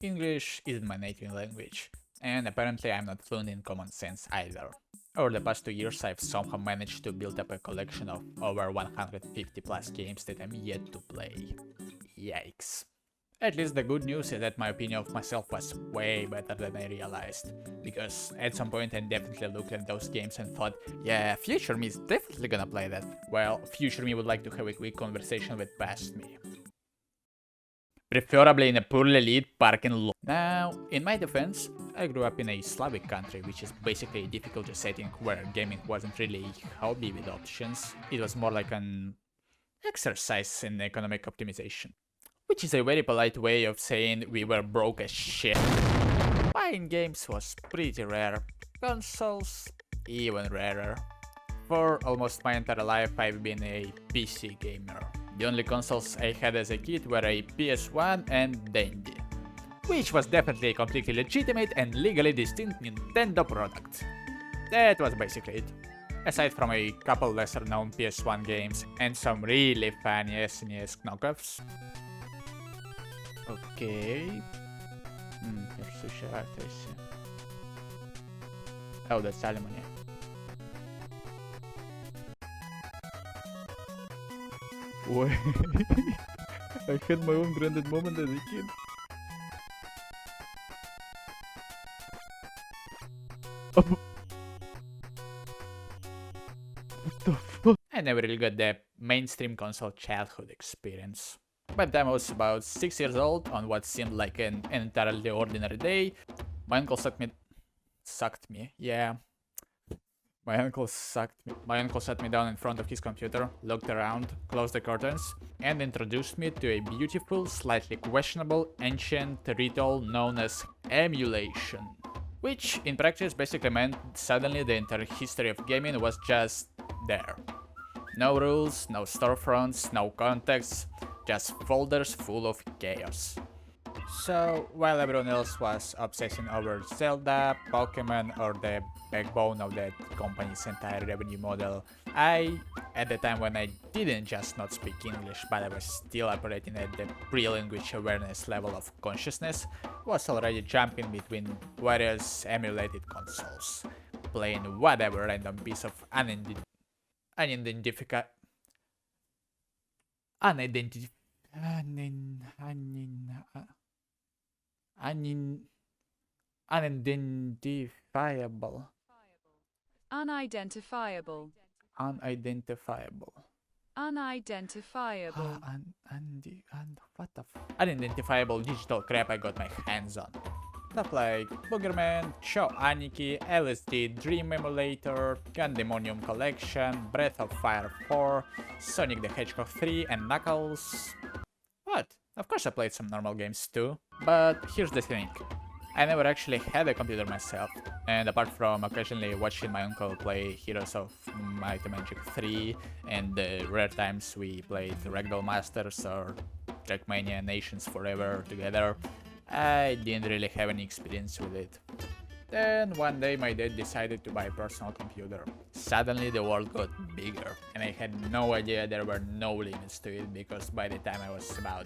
English isn't my native language, and apparently I'm not fluent in common sense either. Over the past 2 years, I've somehow managed to build up a collection of over 150 plus games that I'm yet to play. Yikes. At least the good news is that my opinion of myself was way better than I realized, because at some point I definitely looked at those games and thought, yeah, future me is definitely gonna play that. Well, future me would like to have a quick conversation with past me. Preferably in a poorly lit parking lot. Now, in my defense, I grew up in a Slavic country, which is basically a difficult setting where gaming wasn't really a hobby with options. It was more like an exercise in economic optimization. Which is a very polite way of saying we were broke as shit. Buying games was pretty rare. Consoles, even rarer. For almost my entire life, I've been a PC gamer. The only consoles I had as a kid were a PS1 and Dandy, which was definitely a completely legitimate and legally distinct Nintendo product. That was basically it. Aside from a couple lesser known PS1 games and some really funny SNES knockoffs. Okay. Oh, that's aluminum. Wait. I had my own grounded moment as a kid. Oh. What the fuck? I never really got the mainstream console childhood experience. By the time I was about 6 years old, on what seemed like an entirely ordinary day, my uncle sucked me. My uncle sat me down in front of his computer, looked around, closed the curtains, and introduced me to a beautiful, slightly questionable, ancient ritual known as emulation. Which, in practice, basically meant suddenly the entire history of gaming was just there. No rules, no storefronts, no context, just folders full of chaos. So, while everyone else was obsessing over Zelda, Pokemon, or the backbone of that company's entire revenue model, I, at the time when I didn't just not speak English but I was still operating at the pre-language awareness level of consciousness, was already jumping between various emulated consoles, playing whatever random piece of unidentified unidentifiable digital crap I got my hands on. Stuff like Boogerman, Show Aniki, LSD Dream Emulator, Gundemonium Collection, Breath of Fire 4, Sonic the Hedgehog 3, and Knuckles. What? Of course I played some normal games too, but here's the thing. I never actually had a computer myself, and apart from occasionally watching my uncle play Heroes of Might and Magic 3, and the rare times we played Ragdoll Masters or Trackmania Nations Forever together, I didn't really have any experience with it. Then one day my dad decided to buy a personal computer. Suddenly the world got bigger, and I had no idea there were no limits to it because by the time I was about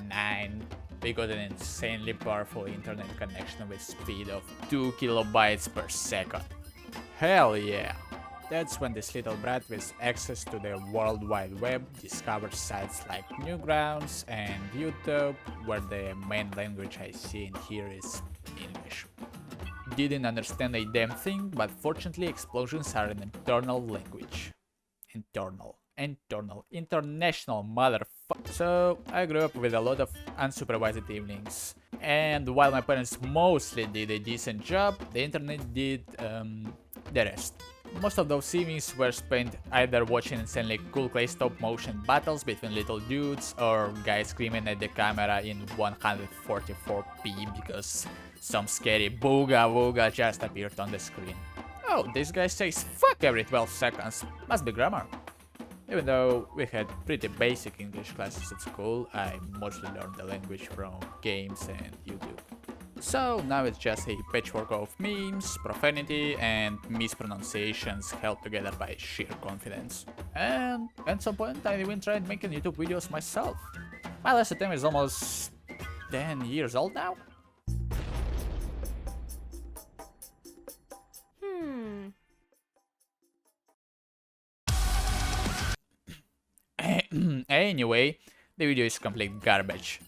9, we got an insanely powerful internet connection with speed of 2 kilobytes per second. Hell yeah! That's when this little brat with access to the World Wide Web discovered sites like Newgrounds and YouTube, where the main language I see and hear is English. Didn't understand a damn thing, but fortunately explosions are an internal language. International motherfucker. So I grew up with a lot of unsupervised evenings, and while my parents mostly did a decent job, the internet did the rest. Most of those evenings were spent either watching insanely cool clay stop motion battles between little dudes or guys screaming at the camera in 144p because some scary booga wooga just appeared on the screen. Oh, this guy says fuck every 12 seconds, must be grammar. Even though we had pretty basic English classes at school, I mostly learned the language from games and YouTube. So now it's just a patchwork of memes, profanity, and mispronunciations held together by sheer confidence. And at some point I even tried making YouTube videos myself. My last attempt is almost 10 years old now. Anyway, the video is complete garbage.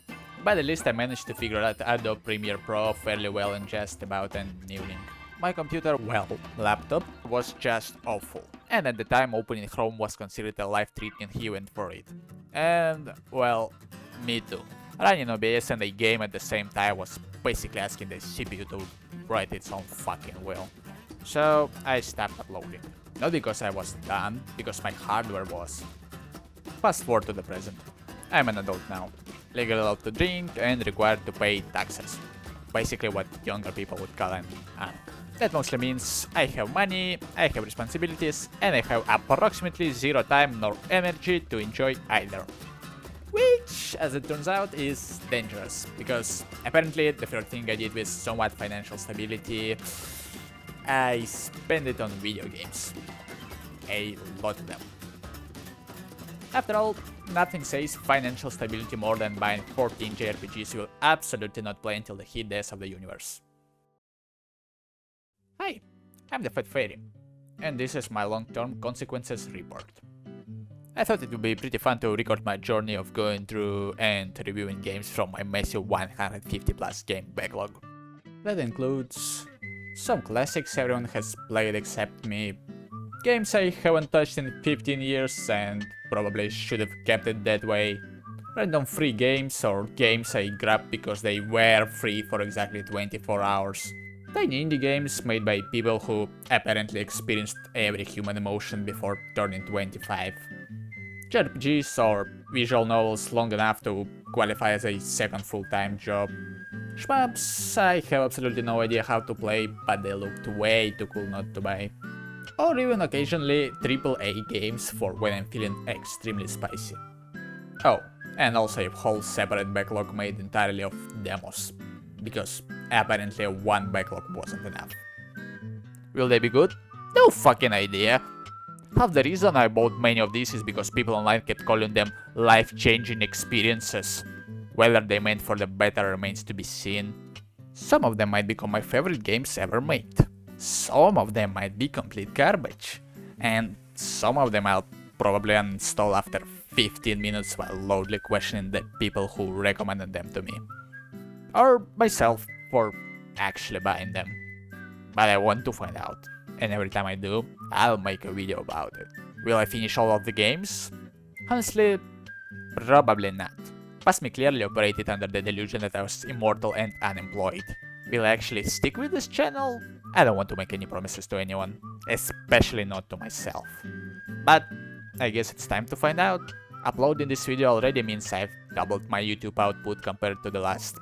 But at least I managed to figure out Adobe Premiere Pro fairly well in just about an evening. My computer, well, laptop, was just awful. And at the time, opening Chrome was considered a life treat and he went for it. And, well, me too. Running OBS and a game at the same time was basically asking the CPU to write its own fucking will. So I stopped uploading. Not because I was done, because my hardware was. Fast forward to the present. I'm an adult now, legally allowed to drink and required to pay taxes. Basically what younger people would call an aunt. That mostly means I have money, I have responsibilities, and I have approximately zero time nor energy to enjoy either. Which, as it turns out, is dangerous, because apparently the first thing I did with somewhat financial stability, I spent it on video games. A lot of them. After all, nothing says financial stability more than buying 14 JRPGs you will absolutely not play until the hit days of the universe. Hi, I'm the Fat Fairy, and this is my long-term consequences report. I thought it would be pretty fun to record my journey of going through and reviewing games from my massive 150 plus game backlog. That includes some classics everyone has played except me, games I haven't touched in 15 years and probably should have kept it that way, random free games or games I grabbed because they were free for exactly 24 hours, tiny indie games made by people who apparently experienced every human emotion before turning 25, JRPGs or visual novels long enough to qualify as a second full-time job, shmups I have absolutely no idea how to play but they looked way too cool not to buy, or even occasionally AAA games for when I'm feeling extremely spicy. Oh, and also a whole separate backlog made entirely of demos, because apparently one backlog wasn't enough. Will they be good? No fucking idea. Half the reason I bought many of these is because people online kept calling them life-changing experiences. Whether they meant for the better remains to be seen. Some of them might become my favorite games ever made. Some of them might be complete garbage. And some of them I'll probably uninstall after 15 minutes while loudly questioning the people who recommended them to me. Or myself for actually buying them. But I want to find out. And every time I do, I'll make a video about it. Will I finish all of the games? Honestly, probably not. Past me clearly operated under the delusion that I was immortal and unemployed. Will I actually stick with this channel? I don't want to make any promises to anyone, especially not to myself. But I guess it's time to find out. Uploading this video already means I've doubled my YouTube output compared to the last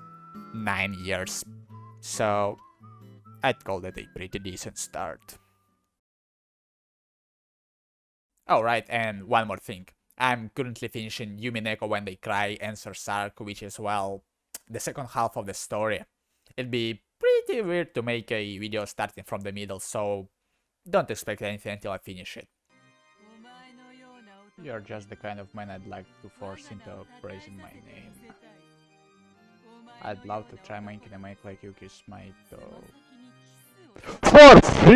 9 years. So I'd call that a pretty decent start. Alright, and one more thing. I'm currently finishing Yumi Neko When They Cry Answers arc, which is, well, the second half of the story. It'd be pretty weird to make a video starting from the middle, so don't expect anything until I finish it. You're just the kind of man I'd like to force into praising my name. I'd love to try making a make like you kiss my toe. For free!